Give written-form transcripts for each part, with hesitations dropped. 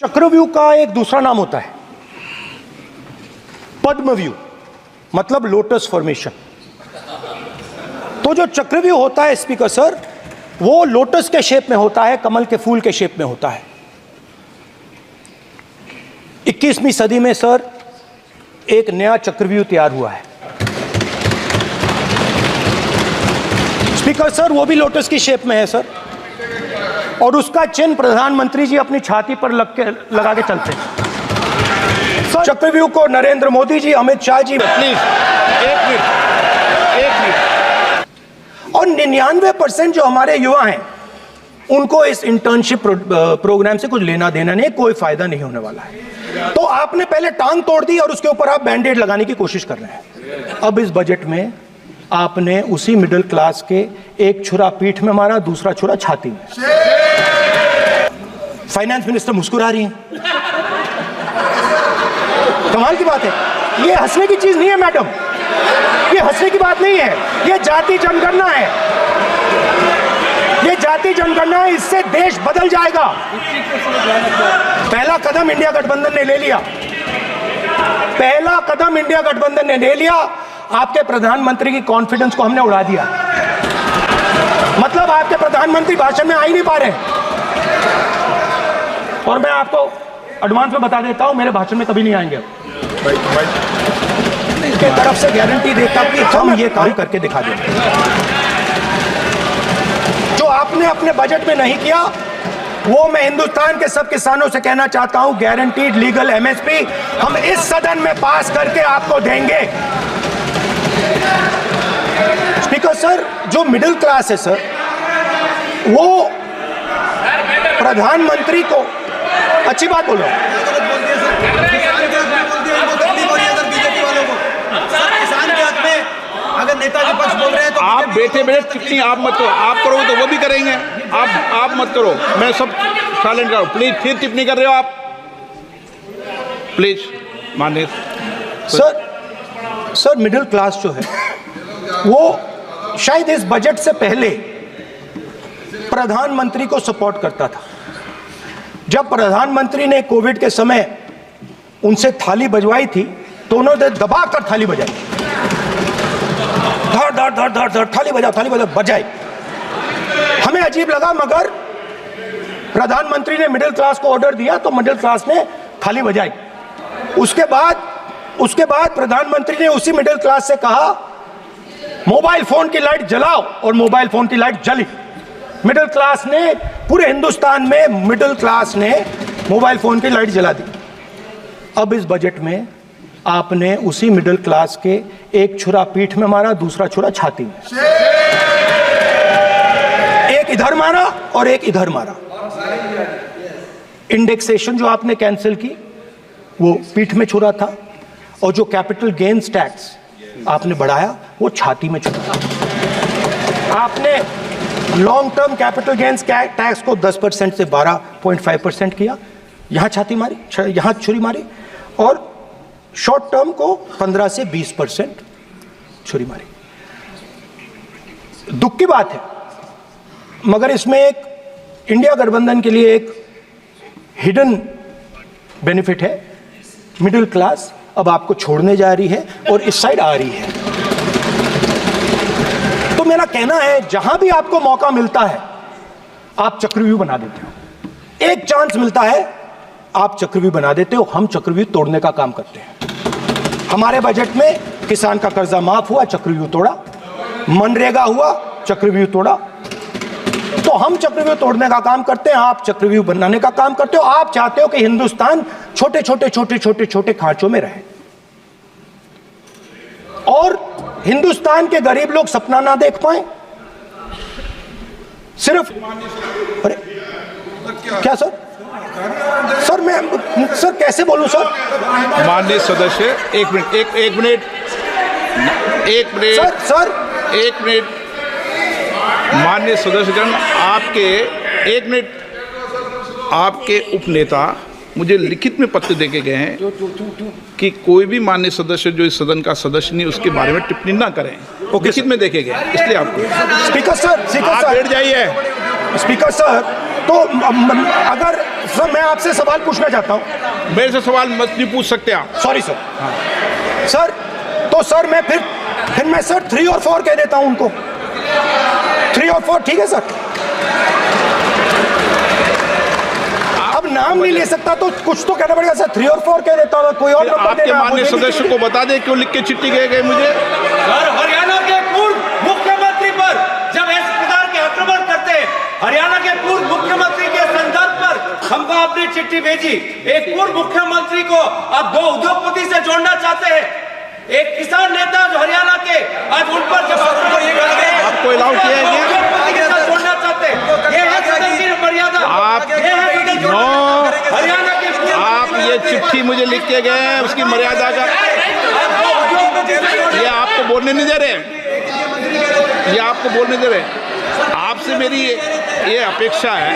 चक्रव्यूह का एक दूसरा नाम होता है पद्मव्यूह, मतलब लोटस फॉर्मेशन। तो जो चक्रव्यूह होता है स्पीकर सर, वो लोटस के शेप में होता है, कमल के फूल के शेप में होता है। 21वीं सदी में सर एक नया चक्रव्यूह तैयार हुआ है स्पीकर सर, वो भी लोटस की शेप में है सर, और उसका चिन्ह प्रधानमंत्री जी अपनी छाती पर लगा के चलते हैं। चक्रव्यूह को नरेंद्र मोदी जी, अमित शाह जी, प्लीज एक मिनट और 99% जो हमारे युवा हैं उनको इस इंटर्नशिप प्रोग्राम से कुछ लेना देना नहीं, कोई फायदा नहीं होने वाला है। तो आपने पहले टांग तोड़ दी और उसके ऊपर आप बैंडेड लगाने की कोशिश कर रहे हैं। अब इस बजट में आपने उसी मिडिल क्लास के एक छुरा पीठ में मारा, दूसरा छुरा छाती में। फाइनेंस मिनिस्टर मुस्कुरा रही हैं। कमाल की बात है, ये हंसने की चीज नहीं है मैडम, ये हंसने की बात नहीं है, ये जाति जनगणना है, ये जाति जनगणना है, इससे देश बदल जाएगा। पहला कदम इंडिया गठबंधन ने ले लिया, पहला कदम इंडिया गठबंधन ने ले लिया। आपके प्रधानमंत्री की कॉन्फिडेंस को हमने उड़ा दिया, मतलब आपके प्रधानमंत्री भाषण में आ ही नहीं पा रहे। और मैं आपको एडवांस में बता देता हूं, मेरे भाषण में कभी नहीं आएंगे। इसके तरफ से गारंटी देता कि हम ये काम करके दिखा देंगे। जो आपने अपने बजट में नहीं किया, वो मैं हिंदुस्तान के सब किसानों से कहना चाहता हूं, गारंटीड लीगल एमएसपी हम इस सदन में पास करके आपको देंगे। स्पीकर सर, जो मिडिल क्लास है सर, वो प्रधानमंत्री को अच्छी बात बोलो, अगर नेताजी पक्ष बोल रहे हैं तो आप बैठे टिप्पणी आप मत करो, आप करोगे तो वो भी करेंगे, आप मत करो, मैं सब साइलेंट करो प्लीज। फिर टिप्पणी कर रहे हो आप, प्लीज माननीय सर मिडिल क्लास जो है वो शायद इस बजट से पहले प्रधानमंत्री को सपोर्ट करता था। जब प्रधानमंत्री ने कोविड के समय उनसे थाली बजवाई थी तो उन्होंने दबाकर थाली बजाई, धड़ धड़ धड़ धड़ धड़ थाली बजा बजाई। हमें अजीब लगा, मगर प्रधानमंत्री ने मिडिल क्लास को ऑर्डर दिया तो मिडिल क्लास ने थाली बजाई। उसके बाद प्रधानमंत्री ने उसी मिडिल क्लास से कहा मोबाइल फोन की लाइट जलाओ, और मोबाइल फोन की लाइट जली। मिडिल क्लास ने, पूरे हिंदुस्तान में मिडिल क्लास ने मोबाइल फोन की लाइट जला दी। अब इस बजट में आपने उसी मिडिल क्लास के एक छुरा पीठ में मारा, दूसरा छुरा छाती में, एक इधर मारा और एक इधर मारा। इंडेक्सेशन जो आपने कैंसिल की वो पीठ में छुरा था, और जो कैपिटल गेन्स टैक्स आपने बढ़ाया वो छाती में छुरा। आपने long term capital gains tax को 10% से 12.5% किया, यहां छाती मारी, यहां छुरी मारी, और शॉर्ट टर्म को 15 से 20% छुरी मारी। दुख की बात है, मगर इसमें एक इंडिया गठबंधन के लिए एक हिडन बेनिफिट है। मिडिल क्लास अब आपको छोड़ने जा रही है और इस साइड आ रही है। तो मेरा कहना है, जहां भी आपको मौका मिलता है आप चक्रव्यूह बना देते हो, एक चांस मिलता है आप चक्रव्यूह बना देते हो। हम चक्रव्यूह तोड़ने का काम करते हैं। हमारे बजट में किसान का कर्जा माफ हुआ, चक्रव्यूह तोड़ा, मनरेगा हुआ, चक्रव्यूह तोड़ा। तो हम चक्रव्यूह तोड़ने का काम करते हैं, आप चक्रव्यूह बनाने का काम करते हो। आप चाहते हो कि हिंदुस्तान छोटे छोटे खांचों में रहे, और हिंदुस्तान के गरीब लोग सपना ना देख पाए। सिर्फ अरे क्या सर मैं कैसे बोलूं सर? माननीय सदस्य एक मिनट माननीय सदस्यगण, आपके उपनेता मुझे लिखित में पत्र देके गए हैं कि कोई भी माननीय सदस्य जो इस सदन का सदस्य नहीं उसके बारे में टिप्पणी ना करें। लिखित में देखे गए, इसलिए आपको स्पीकर सर बैठ जाइए। स्पीकर सर, तो अगर सर मैं आपसे सवाल पूछना चाहता हूँ। मेरे से सवाल मत नहीं पूछ सकते आप। Sorry sir. सर तो सर मैं फिर मैं सर 3 और 4 कह देता हूं उनको। 3 और 4 ठीक है सर। अब नाम नहीं ले सकता तो कुछ तो कहना पड़ेगा सर। 3 और 4 कह देता हूं। कोई और नंबर आपके देना, माननीय मुझे सदस्य को बता दे क्यों लिख के चिट्ठी गए मुझे। सर हरियाणा के पूर्व मुख्यमंत्री पर जब इस प्रकार के आक्रमण करते हैं, हरियाणा के पूर्व मुख्यमंत्री के संदर्भ पर हमको आपने चिट्ठी भेजी। एक पूर्व मुख्यमंत्री को आप 2 उद्योगपति से जोड़ना चाहते हैं, एक किसान नेता जो हरियाणा के, आज उन पर जब आपको अलाउ किया है क्या? उद्योगपति के साथ जोड़ना चाहते हैं, ये है सदन की मर्यादा। आप ये है सदन की हरियाणा के आप ये चिट्ठी मुझे लिख के गए हैं, उसकी मर्यादा का ये आपको बोलने नहीं दे रहे, ये आपको बोलने दे रहे। आपसे मेरी ये अपेक्षा है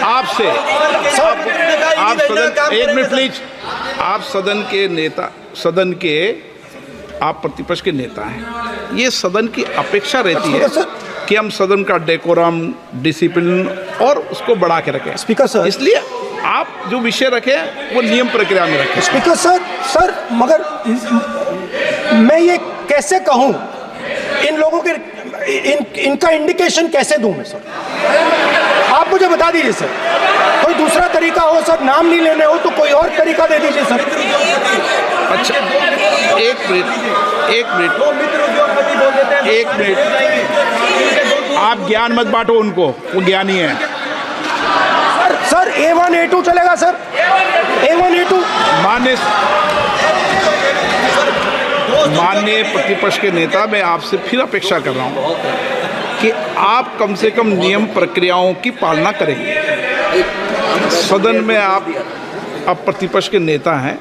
आपसे। आप सदन, एक मिनट प्लीज। आप सदन के नेता, सदन के आप प्रतिपक्ष के नेता हैं। ये सदन की अपेक्षा रहती है कि हम सदन का डेकोरम, डिसिप्लिन और उसको बढ़ा के रखें। स्पीकर सर, इसलिए आप जो विषय रखें वो नियम प्रक्रिया में रखें। स्पीकर सर मगर मैं ये कैसे कहूं, इन लोगों के इनका इंडिकेशन कैसे दूं मैं सर? आप मुझे बता दीजिए सर। कोई दूसरा तरीका हो सर, नाम नहीं लेने हो तो कोई और तरीका दे दीजिए सर। अच्छा एक मिनट आप ज्ञान मत बांटो उनको, वो ज्ञानी है। सर A1 A2 चलेगा सर। A1 A2 माननीय प्रतिपक्ष के नेता, मैं आपसे फिर अपेक्षा कर रहा हूं कि आप कम से कम नियम प्रक्रियाओं की पालना करेंगे। सदन में आप प्रतिपक्ष के नेता हैं,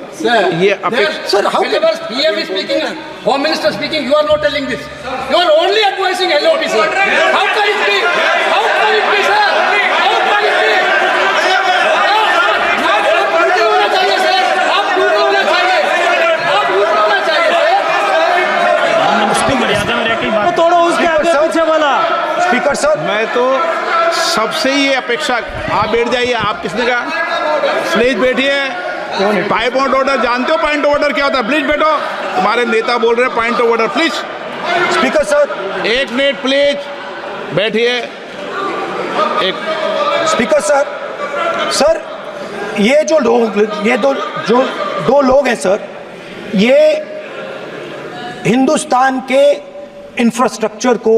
ये अपेक्षा। Sir how PM is speaking, Home Minister speaking, you are not telling this. You are only advising LOPC. How can it be? How can it be, sir? How can it be? तोड़ो उसके आगे पीछे वाला। Speaker sir, मैं तो सबसे ये अपेक्षा, आप बैठ जाइए। आप किसने कहा? प्लीज बैठिए। पॉइंट ऑफ ऑर्डर जानते हो? पॉइंट ऑफ ऑर्डर क्या होता है? प्लीज बैठो। तुम्हारे नेता बोल रहे हैं point of order, please. Speaker sir, एक मिनट प्लीज बैठिए। एक स्पीकर सर ये जो लोग, ये दो लोग हैं सर, ये हिंदुस्तान के इंफ्रास्ट्रक्चर को,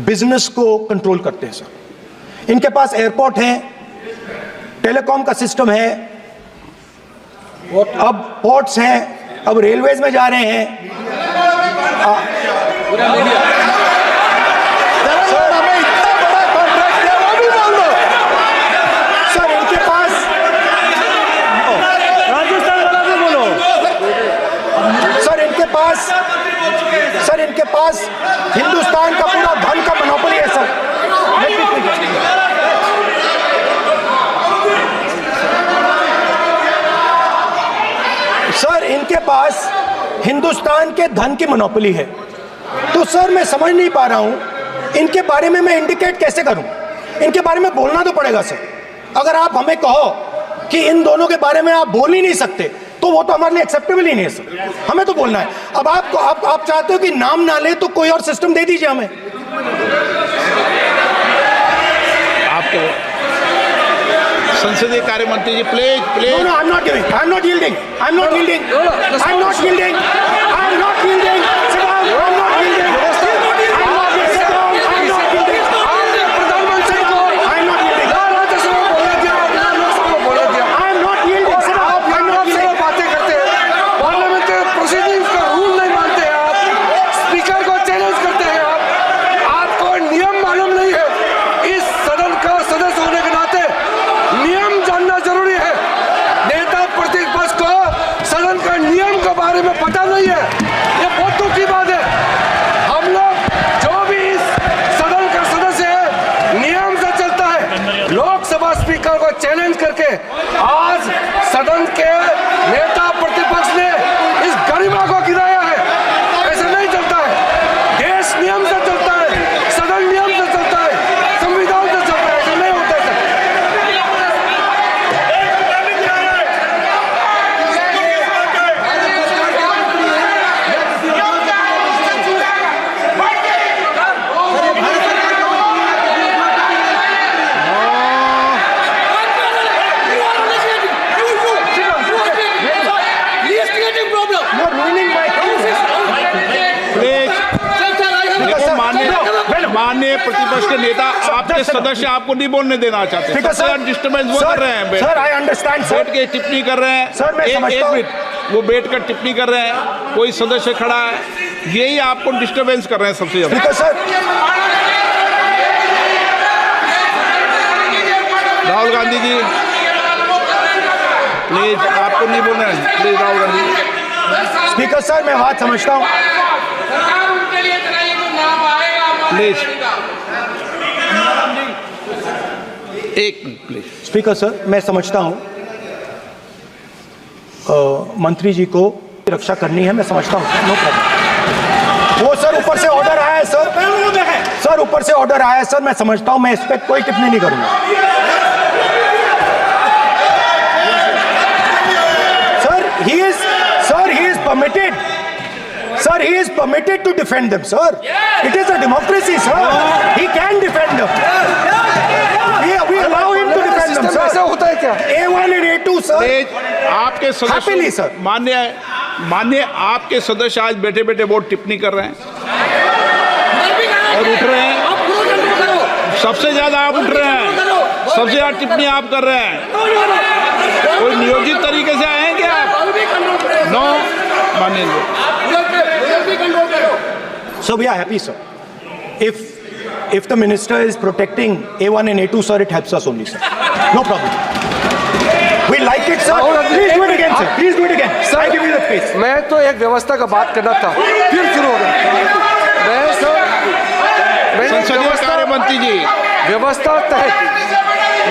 बिजनेस को कंट्रोल करते हैं सर। इनके पास एयरपोर्ट है, टेलीकॉम का सिस्टम है, अब पोर्ट्स हैं, अब रेलवेज में जा रहे हैं। सर हमें इतना बड़ा कॉन्ट्रैक्ट दिया, वो भी बोल दो सर। इनके पास राजस्थान वाला भी बोलो। सर इनके पास हिंदुस्तान का पूरा धन का मोनोपोली है सर। सर इनके पास हिंदुस्तान के धन की मोनोपोली है। तो सर मैं समझ नहीं पा रहा हूं इनके बारे में मैं इंडिकेट कैसे करूं। इनके बारे में बोलना तो पड़ेगा सर। अगर आप हमें कहो कि इन दोनों के बारे में आप बोल ही नहीं सकते तो वो तो हमारे लिए एक्सेप्टेबल ही नहीं है सर। हमें तो बोलना है। अब आप चाहते हो कि नाम ना ले तो कोई और सिस्टम दे दीजिए हमें। आपको संसदीय कार्य मंत्री जी, please No, no, I'm not giving. I'm not yielding. I'm not yielding. I'm not yielding. I'm not yielding. Sit down. I'm not yielding. I'm not yielding. Sit down. I'm not yielding. प्रधानमंत्री को I'm not yielding. Rajya Sabha बोला दिया, लोकसभा बोला दिया। I'm not yielding. Sit down. I'm not yielding. बातें करते हैं, parliamentary proceedings का रूल नहीं मानते हैं आप, स्पीकर को चैलेंज करते हैं आप। आपको नियम मालूम नहीं है। इस सदन का सदस्य होने के नाते नियम जानना जरूरी है। नेता प्रतिपक्ष को सदन का नियम के बारे में पता नहीं है, ये बहुत दुख की बात है। हम लोग जो भी इस सदन का सदस्य है नियम से चलता है। लोकसभा स्पीकर को चैलेंज करके आज सदन के नेता प्रतिपक्ष ने इस गरिमा को गिराया है। ऐसा नहीं चलता है। देश नियम से चलता है, सदन नियम से चलता है, संविधान से चलता है। ऐसा नहीं होता है। प्रतिपक्ष के नेता आपके सदस्य आपको नहीं बोलने देना चाहते, सबसे डिस्टर्बेंस वो कर रहे हैं। सर आई अंडरस्टैंड सर, बैठ के टिप्पणी कर रहे हैं। सर, मैं समझता एक हूं। मिनट, वो बैठ कर टिप्पणी कर रहे हैं, कोई सदस्य खड़ा है, यही आपको डिस्टर्बेंस कर रहे हैं सबसे ज्यादा। Speaker sir, Rahul Gandhi ji please, आपको नहीं बोलना है, please Rahul Gandhi. Speaker sir मैं बात समझता हूँ, सरकार उनके लिए चलाइए तो नाम आएगा। प्लीज एक मिनट प्लीज। स्पीकर सर मैं समझता हूँ मंत्री जी को रक्षा करनी है, मैं समझता हूँ, नो प्रॉब्लम। वो सर ऊपर से ऑर्डर आया है सर ऊपर से ऑर्डर आया है सर, मैं समझता हूँ, मैं इस पर कोई टिप्पणी नहीं करूंगा। he is permitted to defend them, sir. It is a democracy, sir. He can defend them. We allow him to defend them, sir. ऐसा होता है क्या? A1 and A2, sir. आपके Happily, सदस्य sir. मान्य आपके सदस्य आज बैठे बैठे बहुत टिप्पणी कर रहे हैं और उठ रहे हैं। सबसे ज्यादा आप उठ रहे हैं, सबसे ज्यादा टिप्पणी आप कर रहे हैं। कोई नियोजित तरीके से आए हैं क्या आप? नो, मानिए। So we are happy, sir. If the minister is protecting A1 and A2, sir, it helps us only, sir. No problem. We like it, sir. Please do it again, sir. Please do it again. Sir, I give you the space. मैं तो एक व्यवस्था का बात करना था, फिर शुरू हो गया। मैं सर संसदीय कार्य मंत्री जी, व्यवस्था तहत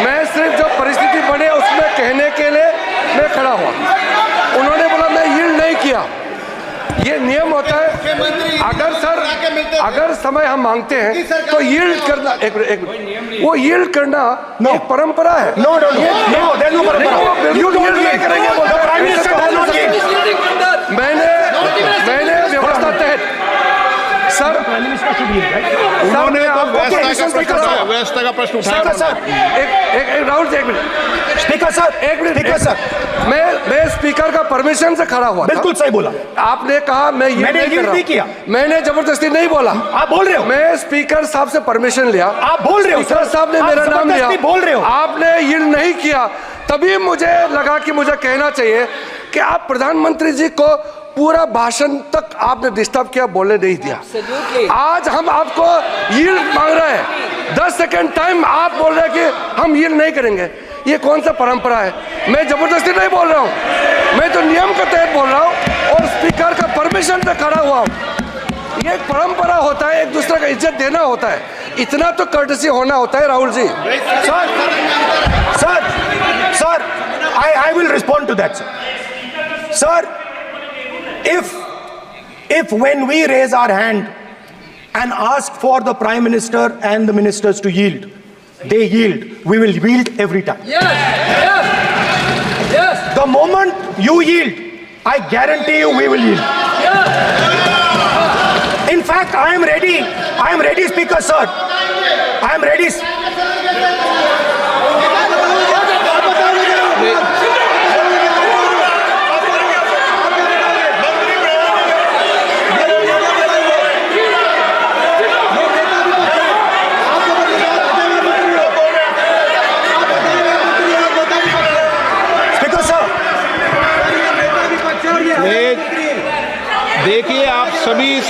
मैं सिर्फ जो परिस्थिति बने उसमें कहने के लिए मैं खड़ा हुआ। उन्होंने बोला मैं यील्ड नहीं किया, ये नियम होता है। अगर समय हम मांगते हैं तो यील्ड करना, एक मिनट, वो यील्ड करना एक परंपरा है। No, there's no परंपरा. You don't नहीं yield. करेंगे, The Prime Minister does not yield. मैंने व्यवस्था तहत sir Prime Minister should yield, right? उन्होंने तो okay, व्यवस्था का प्रश्न उठाया। Speaker, sir. एक राहुल जी, एक minute, Speaker, sir. Speaker, sir. मैं स्पीकर का परमिशन से खड़ा हुआ था। बिल्कुल सही बोला। आपने कहा मैं ये मैंने नहीं कर yield रहा नहीं किया। मैंने जबरदस्ती नहीं बोला। आप बोल रहे हो। मैं स्पीकर साहब से परमिशन लिया। आप बोल रहे हो, स्पीकर सर। साहब ने आप मेरा नाम लिया। जबरदस्ती बोल रहे हो। आपने यील्ड नहीं किया, तभी मुझे लगा कि मुझे कहना चाहिए कि आप प्रधानमंत्री जी को पूरा भाषण तक आपने डिस्टर्ब किया, बोलने नहीं दिया। आज हम आपको यील्ड मांग रहे हैं, 10 सेकंड टाइम आप बोल रहे हैं कि हम यील्ड नहीं करेंगे। ये कौन सा परंपरा है? मैं जबरदस्ती नहीं बोल रहा हूँ, मैं तो नियम के तहत बोल रहा हूँ और स्पीकर का परमिशन से खड़ा हुआ हूँ। ये एक परंपरा होता है, एक दूसरे का इज्जत देना होता है, इतना तो कर्टसी होना होता है। Rahul ji, sir, I will respond to that, sir. Sir, if when we raise our hand and ask for the Prime Minister and the ministers to yield, they yield, we will yield every time. Yes. The moment you yield, I guarantee you we will yield. In fact, I am ready, Speaker, sir. I am ready. देखिए आप सभी